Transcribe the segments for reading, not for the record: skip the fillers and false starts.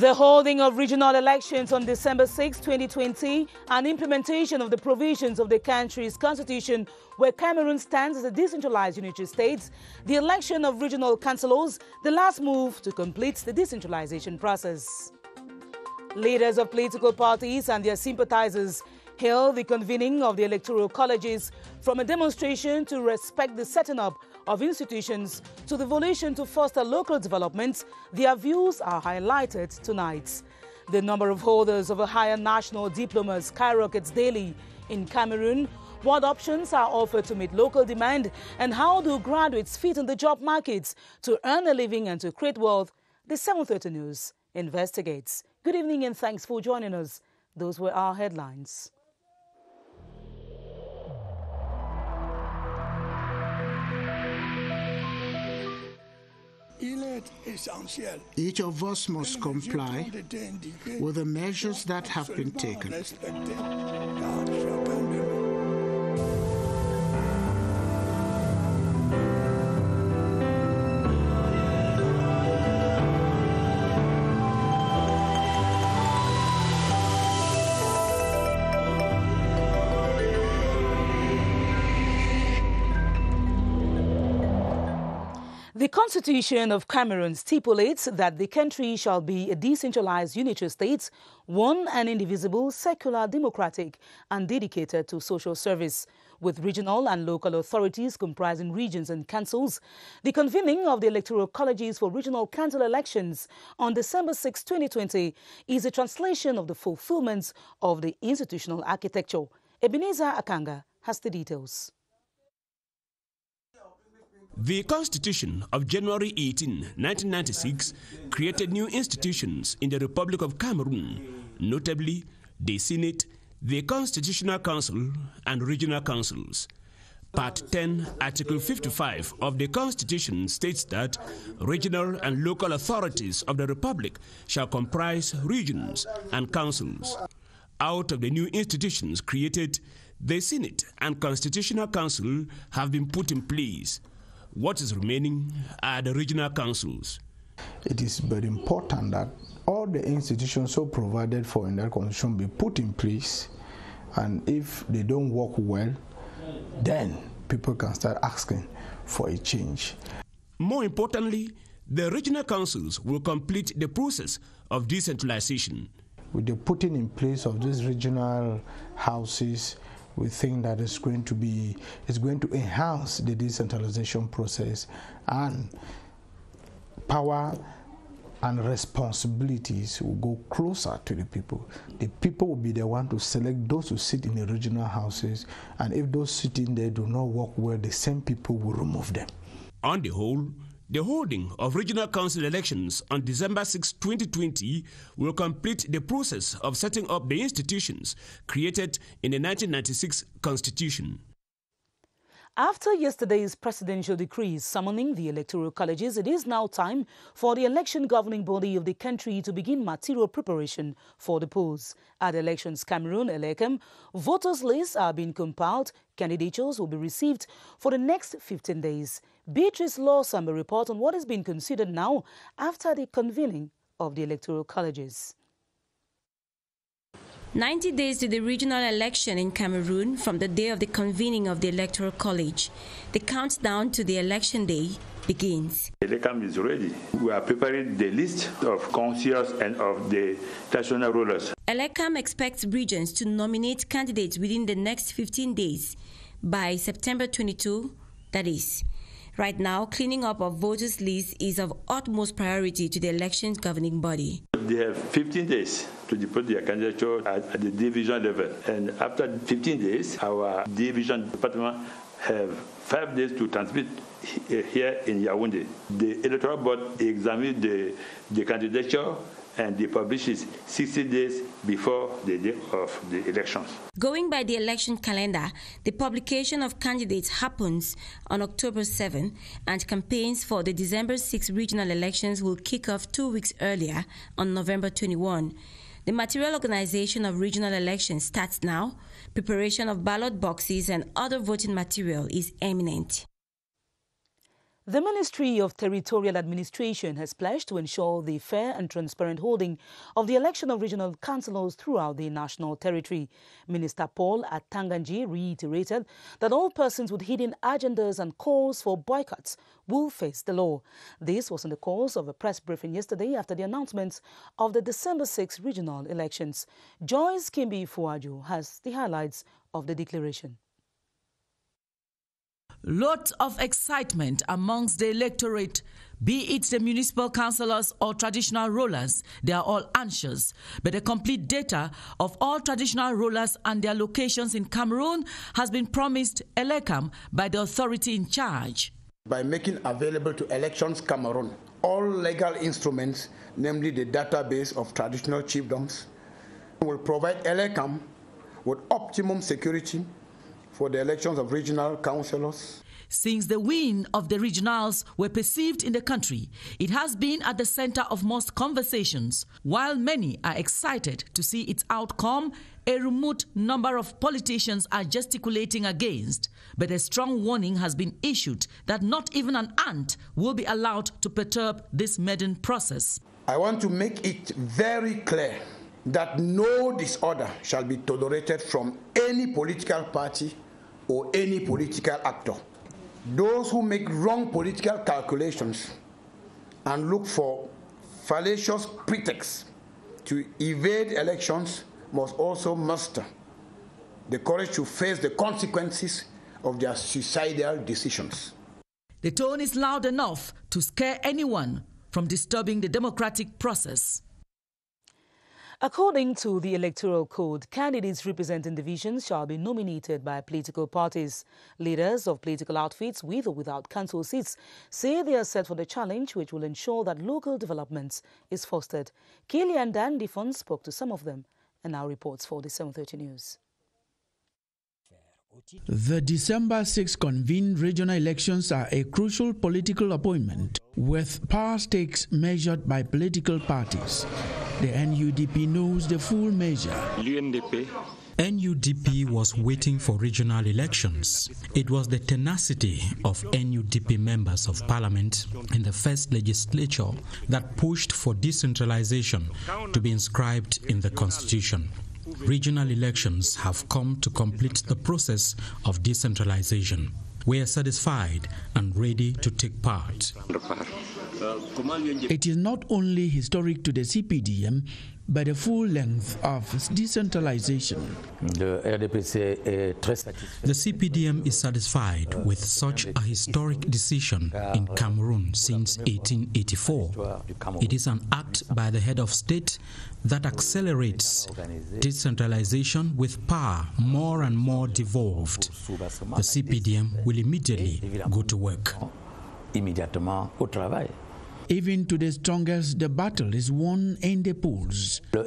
The holding of regional elections on December 6, 2020, and implementation of the provisions of the country's constitution where Cameroon stands as a decentralized unitary state, the election of regional councillors, the last move to complete the decentralization process. Leaders of political parties and their sympathizers hailed the convening of the electoral colleges from a demonstration to respect the setting up of institutions to the volition to foster local development. Their views are highlighted tonight. The number of holders of a higher national diploma skyrockets daily in Cameroon. What options are offered to meet local demand, and how do graduates fit in the job markets to earn a living and to create wealth? The 7:30 News investigates. Good evening and thanks for joining us. Those were our headlines. Each of us must comply with the measures that have been taken. The Constitution of Cameroon stipulates that the country shall be a decentralized unitary state, one and indivisible, secular, democratic, and dedicated to social service, with regional and local authorities comprising regions and councils. The convening of the electoral colleges for regional council elections on December 6, 2020 is a translation of the fulfillment of the institutional architecture. Ebenezer Akanga has the details. The Constitution of January 18, 1996 created new institutions in the Republic of Cameroon, notably the Senate, the Constitutional Council, and regional councils. Part 10, Article 55 of the Constitution states that regional and local authorities of the Republic shall comprise regions and councils. Out of the new institutions created, the Senate and Constitutional Council have been put in place. What is remaining are the regional councils. It is very important that all the institutions so provided for in that constitution be put in place, and if they don't work well, then people can start asking for a change. More importantly, the regional councils will complete the process of decentralization. With the putting in place of these regional houses, we think that it's going to enhance the decentralization process, and power and responsibilities will go closer to the people. The people will be the one to select those who sit in the regional houses, and if those sitting there do not work well, the same people will remove them. On the whole, the holding of regional council elections on December 6, 2020 will complete the process of setting up the institutions created in the 1996 Constitution. After yesterday's presidential decrees summoning the electoral colleges, it is now time for the election governing body of the country to begin material preparation for the polls. At Elections Cameroon, ELECAM, voters' lists are being compiled. Candidatures will be received for the next 15 days. Beatrice Lawson will report on what is being considered now after the convening of the electoral colleges. 90 days to the regional election in Cameroon from the day of the convening of the Electoral College. The countdown to the election day begins. ELECAM is ready. We are preparing the list of councillors and of the national rulers. ELECAM expects regions to nominate candidates within the next 15 days by September 22, that is. Right now, cleaning up of voters' lists is of utmost priority to the elections governing body. They have 15 days to deploy their candidature at the division level. And after 15 days, our division department have 5 days to transmit here in Yaoundé. The electoral board examines the candidature and they publish it 60 days before the day of the elections. Going by the election calendar, the publication of candidates happens on October 7, and campaigns for the December 6 regional elections will kick off 2 weeks earlier on November 21. The material organization of regional elections starts now. Preparation of ballot boxes and other voting material is imminent. The Ministry of Territorial Administration has pledged to ensure the fair and transparent holding of the election of regional councillors throughout the national territory. Minister Paul Atanganji reiterated that all persons with hidden agendas and calls for boycotts will face the law. This was in the course of a press briefing yesterday after the announcement of the December 6 regional elections. Joyce Kimbi Fuaju has the highlights of the declaration. Lots of excitement amongst the electorate, be it the municipal councillors or traditional rulers. They are all anxious. But the complete data of all traditional rulers and their locations in Cameroon has been promised ELECAM by the authority in charge. By making available to Elections Cameroon all legal instruments, namely the database of traditional chiefdoms, will provide ELECAM with optimum security for the elections of regional councillors. Since the win of the regionals were perceived in the country, it has been at the center of most conversations. While many are excited to see its outcome, a remote number of politicians are gesticulating against. But a strong warning has been issued that not even an ant will be allowed to perturb this maiden process. I want to make it very clear that no disorder shall be tolerated from any political party or any political actor. Those who make wrong political calculations and look for fallacious pretexts to evade elections must also muster the courage to face the consequences of their suicidal decisions. The tone is loud enough to scare anyone from disturbing the democratic process. According to the Electoral Code, candidates representing divisions shall be nominated by political parties. Leaders of political outfits with or without council seats say they are set for the challenge which will ensure that local development is fostered. Kilian Dandifon spoke to some of them and now reports for the 7:30 News. The December 6 convened regional elections are a crucial political appointment with power stakes measured by political parties. The NUDP knows the full measure. NUDP was waiting for regional elections. It was the tenacity of NUDP members of parliament in the first legislature that pushed for decentralization to be inscribed in the constitution. Regional elections have come to complete the process of decentralization. We are satisfied and ready to take part. It is not only historic to the CPDM, but the full length of decentralization. The CPDM is satisfied with such a historic decision in Cameroon since 1884. It is an act by the head of state that accelerates decentralization with power more and more devolved. The CPDM will immediately go to work. Even to the strongest, the battle is won in the polls. The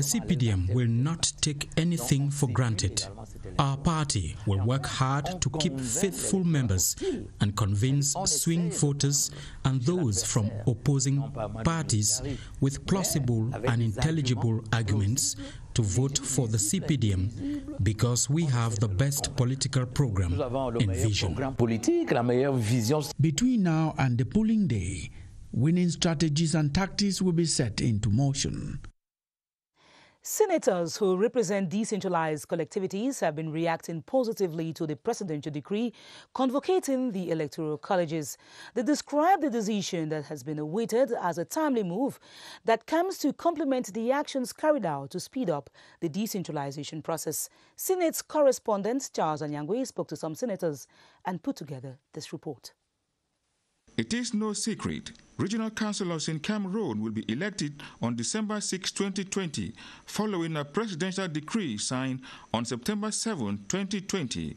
CPDM will not take anything for granted. Our party will work hard to keep faithful members and convince swing voters and those from opposing parties with plausible and intelligible arguments to vote for the CPDM because we have the best political program and vision. Between now and the polling day, winning strategies and tactics will be set into motion. Senators who represent decentralized collectivities have been reacting positively to the presidential decree convocating the electoral colleges. They describe the decision that has been awaited as a timely move that comes to complement the actions carried out to speed up the decentralization process. Senate correspondent Charles Anyangwe spoke to some senators and put together this report. It is no secret, regional councillors in Cameroon will be elected on December 6, 2020, following a presidential decree signed on September 7, 2020.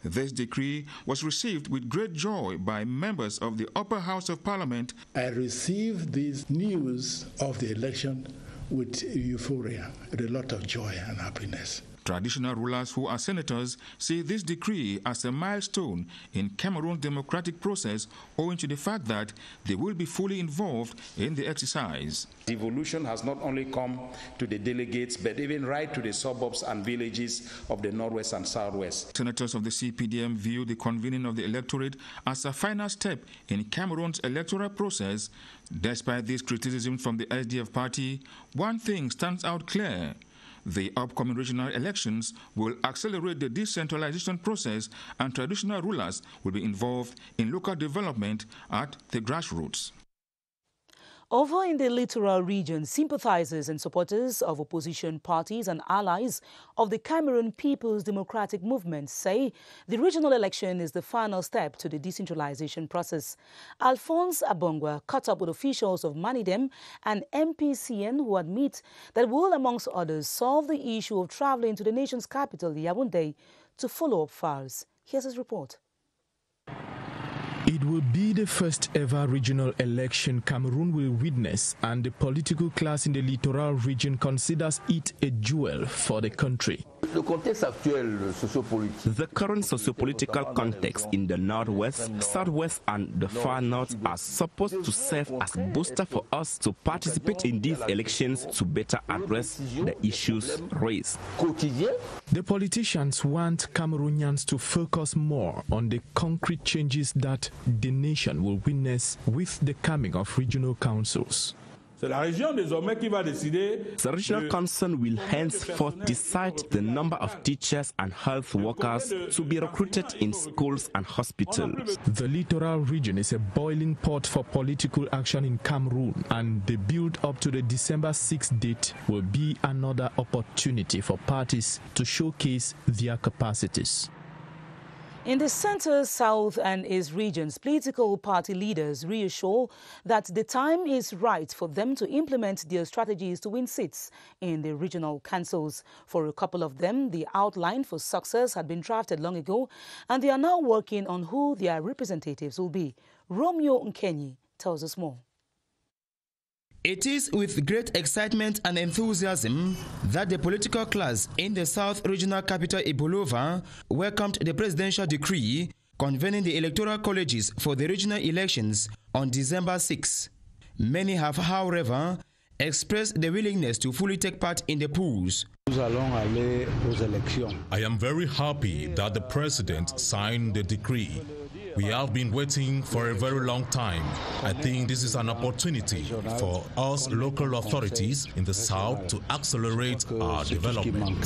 This decree was received with great joy by members of the Upper House of Parliament. I received this news of the election with euphoria, with a lot of joy and happiness. Traditional rulers who are senators see this decree as a milestone in Cameroon's democratic process owing to the fact that they will be fully involved in the exercise. Devolution has not only come to the delegates, but even right to the suburbs and villages of the Northwest and Southwest. Senators of the CPDM view the convening of the electorate as a final step in Cameroon's electoral process. Despite this criticism from the SDF party, one thing stands out clear. The upcoming regional elections will accelerate the decentralization process, and traditional rulers will be involved in local development at the grassroots. Over in the littoral region, sympathizers and supporters of opposition parties and allies of the Cameroon People's Democratic Movement say the regional election is the final step to the decentralization process. Alphonse Abongwa caught up with officials of Manidem and MPCN who admit that will, amongst others, solve the issue of traveling to the nation's capital, Yaoundé, to follow up files. Here's his report. It will be the first ever regional election Cameroon will witness, and the political class in the littoral region considers it a jewel for the country. The current sociopolitical context in the northwest, southwest and the far north are supposed to serve as booster for us to participate in these elections to better address the issues raised. The politicians want Cameroonians to focus more on the concrete changes that the nation will witness with the coming of regional councils. The regional council will henceforth decide the number of teachers and health workers to be recruited in schools and hospitals. The littoral region is a boiling pot for political action in Cameroon, and the build-up to the December 6th date will be another opportunity for parties to showcase their capacities. In the center, south and east regions, political party leaders reassure that the time is right for them to implement their strategies to win seats in the regional councils. For a couple of them, the outline for success had been drafted long ago, and they are now working on who their representatives will be. Romeo Nkenyi tells us more. It is with great excitement and enthusiasm that the political class in the South Regional Capital Ibolova welcomed the presidential decree convening the electoral colleges for the regional elections on December 6. Many have, however, expressed the willingness to fully take part in the polls. I am very happy that the president signed the decree. We have been waiting for a very long time. I think this is an opportunity for us local authorities in the south to accelerate our development.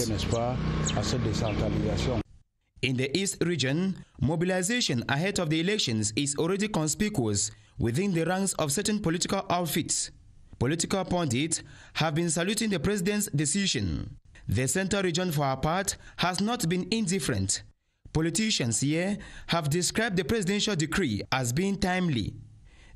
In the East region, mobilization ahead of the elections is already conspicuous within the ranks of certain political outfits. Political pundits have been saluting the president's decision. The Central region, for our part, has not been indifferent. Politicians here have described the presidential decree as being timely.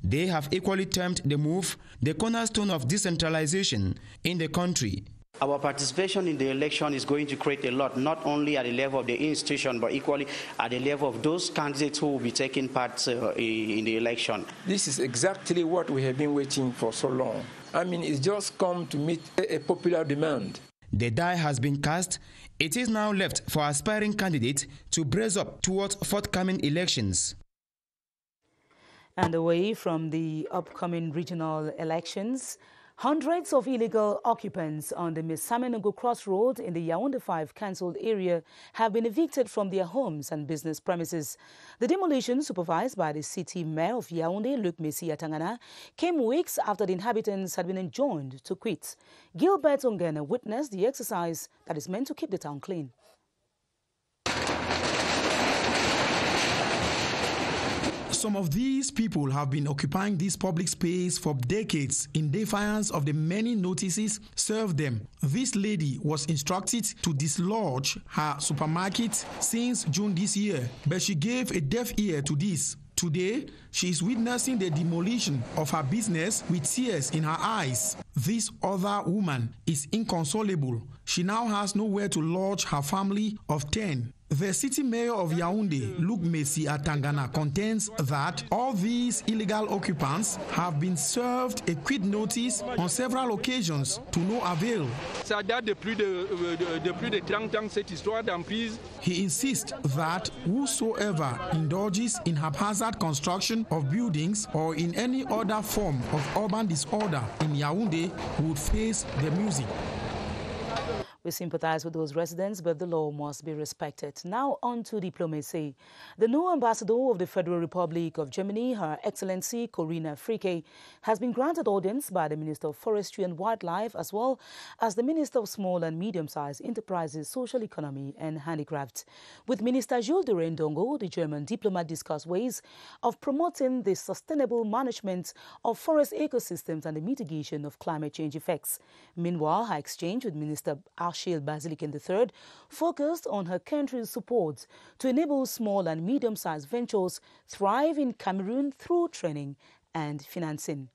They have equally termed the move the cornerstone of decentralization in the country. Our participation in the election is going to create a lot, not only at the level of the institution, but equally at the level of those candidates who will be taking part in the election. This is exactly what we have been waiting for so long. I mean, it's just come to meet a popular demand. The die has been cast. It is now left for aspiring candidates to brace up towards forthcoming elections. And away from the upcoming regional elections, hundreds of illegal occupants on the Mesamenugu Crossroad in the Yaoundé 5 cancelled area have been evicted from their homes and business premises. The demolition, supervised by the city mayor of Yaoundé, Luc Messi Atangana, came weeks after the inhabitants had been enjoined to quit. Gilbert Ongena witnessed the exercise that is meant to keep the town clean. Some of these people have been occupying this public space for decades in defiance of the many notices served them. This lady was instructed to dislodge her supermarket since June this year, but she gave a deaf ear to this. Today, she is witnessing the demolition of her business with tears in her eyes. This other woman is inconsolable. She now has nowhere to lodge her family of 10. The city mayor of Yaoundé, Luc Messi Atangana, contends that all these illegal occupants have been served a quit notice on several occasions to no avail. He insists that whosoever indulges in haphazard construction of buildings or in any other form of urban disorder in Yaoundé would face the music. We sympathize with those residents, but the law must be respected. Now on to diplomacy. The new ambassador of the Federal Republic of Germany, Her Excellency Corinna Fricke, has been granted audience by the Minister of Forestry and Wildlife, as well as the Minister of Small and Medium-Sized Enterprises, Social Economy and Handicrafts. With Minister Jules de Rendongo, the German diplomat discussed ways of promoting the sustainable management of forest ecosystems and the mitigation of climate change effects. Meanwhile, her exchange with Minister Achille Basilican III focused on her country's support to enable small and medium-sized ventures thrive in Cameroon through training and financing.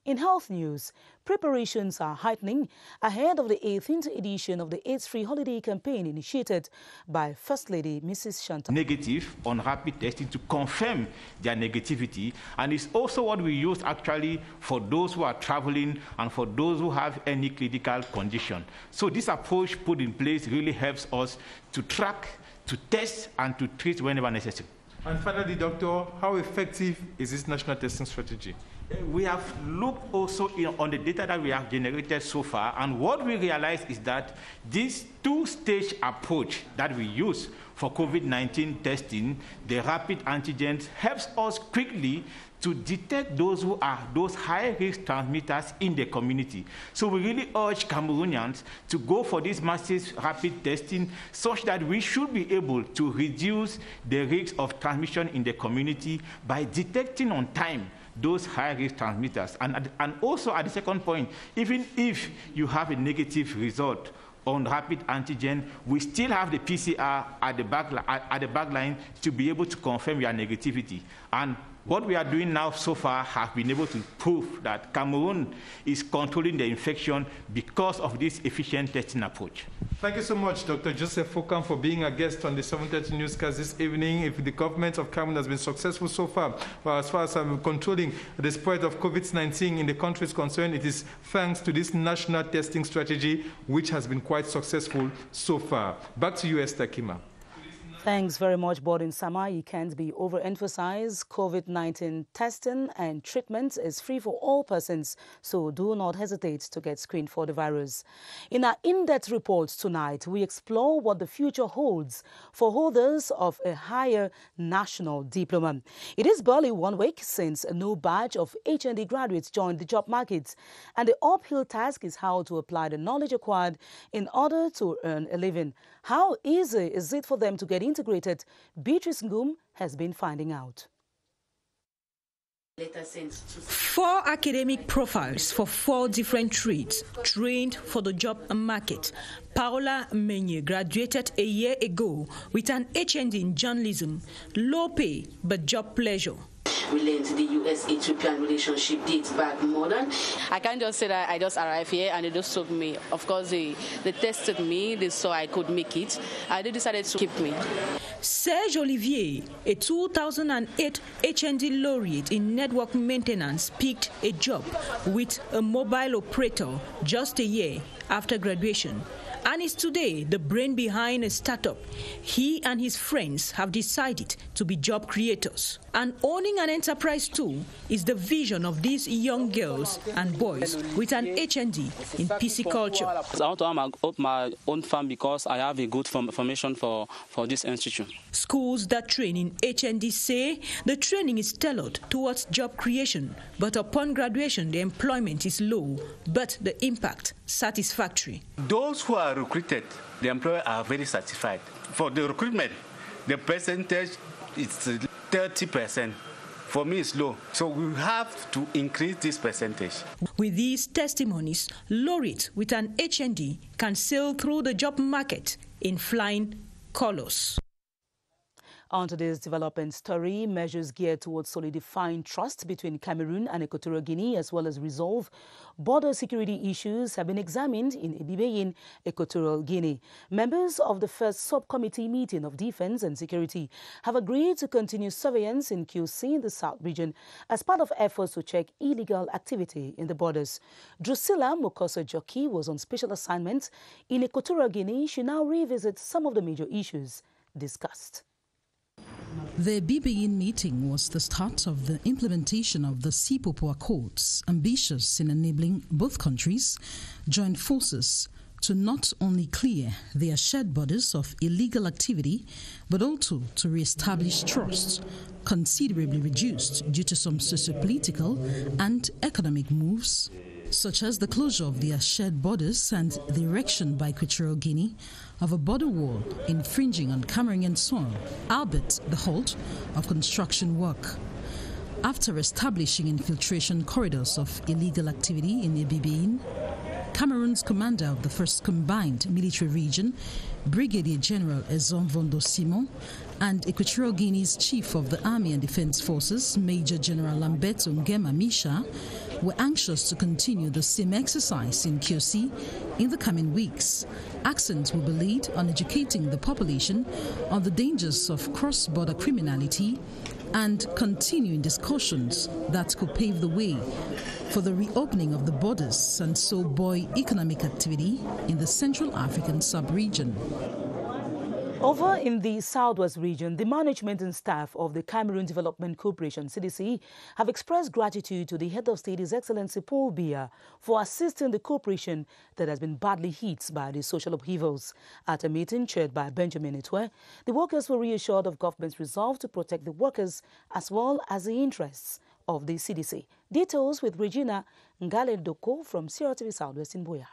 In health news, preparations are heightening ahead of the 18th edition of the AIDS-Free Holiday campaign initiated by First Lady Mrs. Chantal. Negative on rapid testing to confirm their negativity, and it's also what we use actually for those who are traveling and for those who have any clinical condition. So this approach put in place really helps us to track, to test, and to treat whenever necessary. And finally, Doctor, how effective is this national testing strategy? We have looked also on the data that we have generated so far, and what we realize is that this two-stage approach that we use for COVID-19 testing, the rapid antigens, helps us quickly to detect those who are those high-risk transmitters in the community. So we really urge Cameroonians to go for this massive rapid testing such that we should be able to reduce the risk of transmission in the community by detecting on time those high-risk transmitters. And also at the second point, even if you have a negative result on rapid antigen, we still have the PCR at the back line to be able to confirm your negativity. And what we are doing now so far has been able to prove that Cameroon is controlling the infection because of this efficient testing approach. Thank you so much, Dr. Joseph Foucan, for being a guest on the 7:30 newscast this evening. If the government of Cameroon has been successful so far, well, as far as controlling the spread of COVID-19 in the country is concerned, it is thanks to this national testing strategy, which has been quite successful so far. Back to you, Esther Kima. Thanks very much, Bordin Sama. It can't be overemphasized. COVID-19 testing and treatment is free for all persons, so do not hesitate to get screened for the virus. In our in-depth report tonight, we explore what the future holds for holders of a higher national diploma. It is barely 1 week since a new batch of HND graduates joined the job market, and the uphill task is how to apply the knowledge acquired in order to earn a living. How easy is it for them to get integrated? Beatrice Ngum has been finding out. 4 academic profiles for 4 different trades trained for the job market. Paola Menye graduated a year ago with an HND in journalism, low pay but job pleasure. We learned the US-Ethiopian relationship dates back more than. I can't just say that I just arrived here and they just took me. Of course, they tested me, they saw I could make it, and they decided to keep me. Serge Olivier, a 2008 HND laureate in network maintenance, picked a job with a mobile operator just a year after graduation, and is today the brain behind a startup. He and his friends have decided to be job creators. And owning an enterprise too is the vision of these young girls and boys with an HND in pisciculture. I want to have my own farm because I have a good formation for this institute. Schools that train in HND say the training is tailored towards job creation, but upon graduation the employment is low, but the impact satisfactory. Those who are recruited, the employers are very satisfied. For the recruitment, the percentage is 30%. For me, it's low. So we have to increase this percentage. With these testimonies, laureates with an HND can sail through the job market in flying colors. On today's development story, measures geared towards solidifying trust between Cameroon and Equatorial Guinea, as well as resolve border security issues, have been examined in Ibibeyin, Equatorial Guinea. Members of the first subcommittee meeting of Defense and Security have agreed to continue surveillance in QC in the South region as part of efforts to check illegal activity in the borders. Drusilla Mokosa-Joki was on special assignment in Equatorial Guinea. She now revisits some of the major issues discussed. The Ibibeyin meeting was the start of the implementation of the Sipopo Accords, ambitious in enabling both countries join forces to not only clear their shared borders of illegal activity, but also to re-establish trust, considerably reduced due to some socio-political and economic moves, such as the closure of their shared borders and the erection by Equatorial Guinea of a border wall infringing on Cameroonian soil, albeit the halt of construction work. After establishing infiltration corridors of illegal activity in Ibibeyin, Cameroon's commander of the 1st Combined Military Region, Brigadier General Ezonvondo Simon, and Equatorial Guinea's Chief of the Army and Defense Forces, Major General Lamberto Ngema Misha, were anxious to continue the same exercise in QC in the coming weeks. Accent will be laid on educating the population on the dangers of cross-border criminality and continuing discussions that could pave the way for the reopening of the borders and so buoy economic activity in the Central African sub-region. Over in the Southwest region, the management and staff of the Cameroon Development Corporation, CDC, have expressed gratitude to the head of state, His Excellency Paul Biya, for assisting the corporation that has been badly hit by the social upheavals. At a meeting chaired by Benjamin Itwe, the workers were reassured of government's resolve to protect the workers as well as the interests of the CDC. Details with Regina Ngale-Doko from CRTV Southwest in Boya.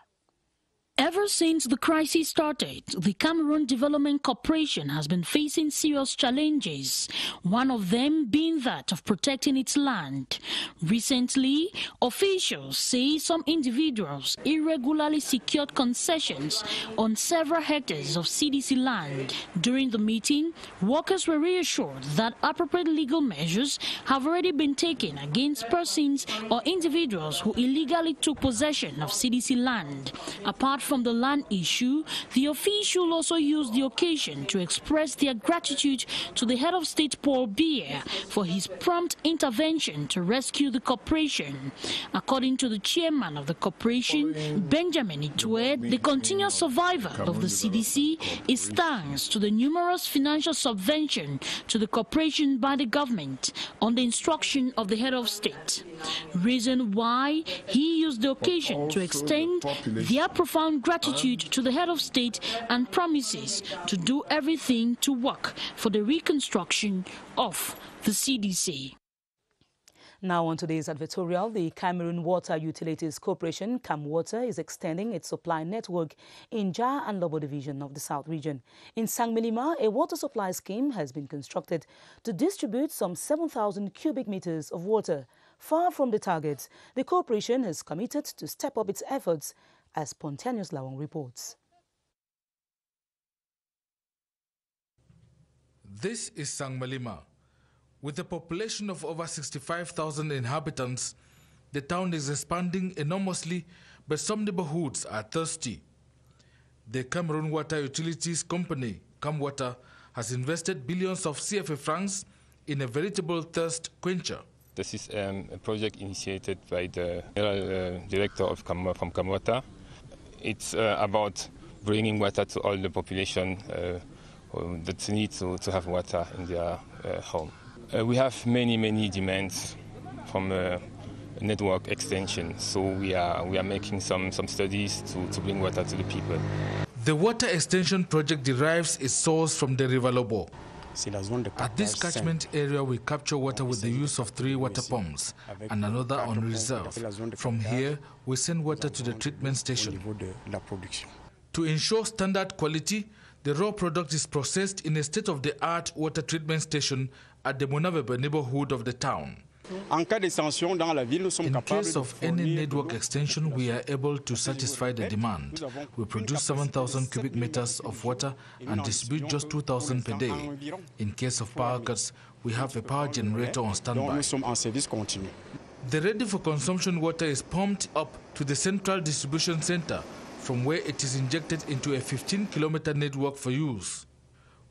Ever since the crisis started, the Cameroon Development Corporation has been facing serious challenges, one of them being that of protecting its land. Recently, officials say some individuals irregularly secured concessions on several hectares of CDC land. During the meeting, workers were reassured that appropriate legal measures have already been taken against persons or individuals who illegally took possession of CDC land. Apart from the land issue, the official also used the occasion to express their gratitude to the head of state, Paul Biya, for his prompt intervention to rescue the corporation. According to the chairman of the corporation, Benjamin Itwe, the continuous survival of the CDC is thanks to the numerous financial subvention to the corporation by the government on the instruction of the head of state. Reason why he used the occasion to extend their profound gratitude to the head of state and promises to do everything to work for the reconstruction of the CDC. Now on today's advertorial, the Cameroon Water Utilities Corporation, CamWater, is extending its supply network in Jah and Lobo Division of the South region. In Sangmelima, a water supply scheme has been constructed to distribute some 7,000 cubic meters of water. Far from the target, the corporation has committed to step up its efforts, as Spontaneous Lawang reports. This is Sangmelima. With a population of over 65,000 inhabitants, the town is expanding enormously, but some neighborhoods are thirsty. The Cameroon Water Utilities Company, CamWater, has invested billions of CFA francs in a veritable thirst quencher. This is a project initiated by the general director from CamWater. It's about bringing water to all the population that need to have water in their home. We have many demands from network extension, so we are making some studies to bring water to the people. The water extension project derives its source from the River Lobo. At this catchment area, we capture water with the use of 3 water pumps and another on reserve. From here, we send water to the treatment station. To ensure standard quality, the raw product is processed in a state-of-the-art water treatment station at the Monavebe neighborhood of the town. In case of any network extension, we are able to satisfy the demand. We produce 7,000 cubic meters of water and distribute just 2,000 per day. In case of power cuts, we have a power generator on standby. The ready-for-consumption water is pumped up to the central distribution center, from where it is injected into a 15-kilometer network for use.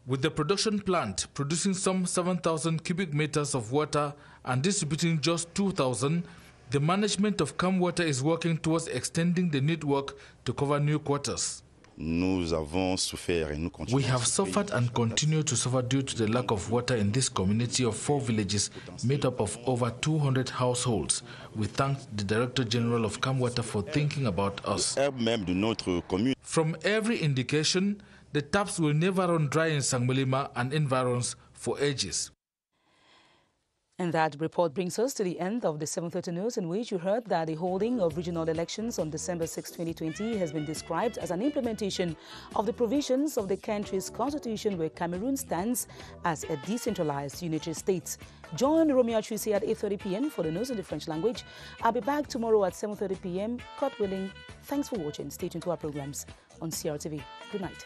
With the production plant producing some 7,000 cubic meters of water and distributing just 2,000, the management of CamWater is working towards extending the network to cover new quarters. We have suffered and continue to suffer due to the lack of water in this community of 4 villages made up of over 200 households. We thank the Director General of CamWater for thinking about us. From every indication, the taps will never run dry in Sangmalima and environs for ages. And that report brings us to the end of the 7:30 news, in which you heard that the holding of regional elections on December 6, 2020 has been described as an implementation of the provisions of the country's constitution, where Cameroon stands as a decentralized unitary state. Join Romeo Chusi at 8:30 p.m. for the news in the French language. I'll be back tomorrow at 7:30 p.m. God willing. Thanks for watching. Stay tuned to our programs on CRTV. Good night.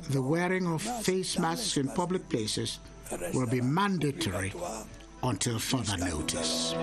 The wearing of face masks in public places will be mandatory until further notice.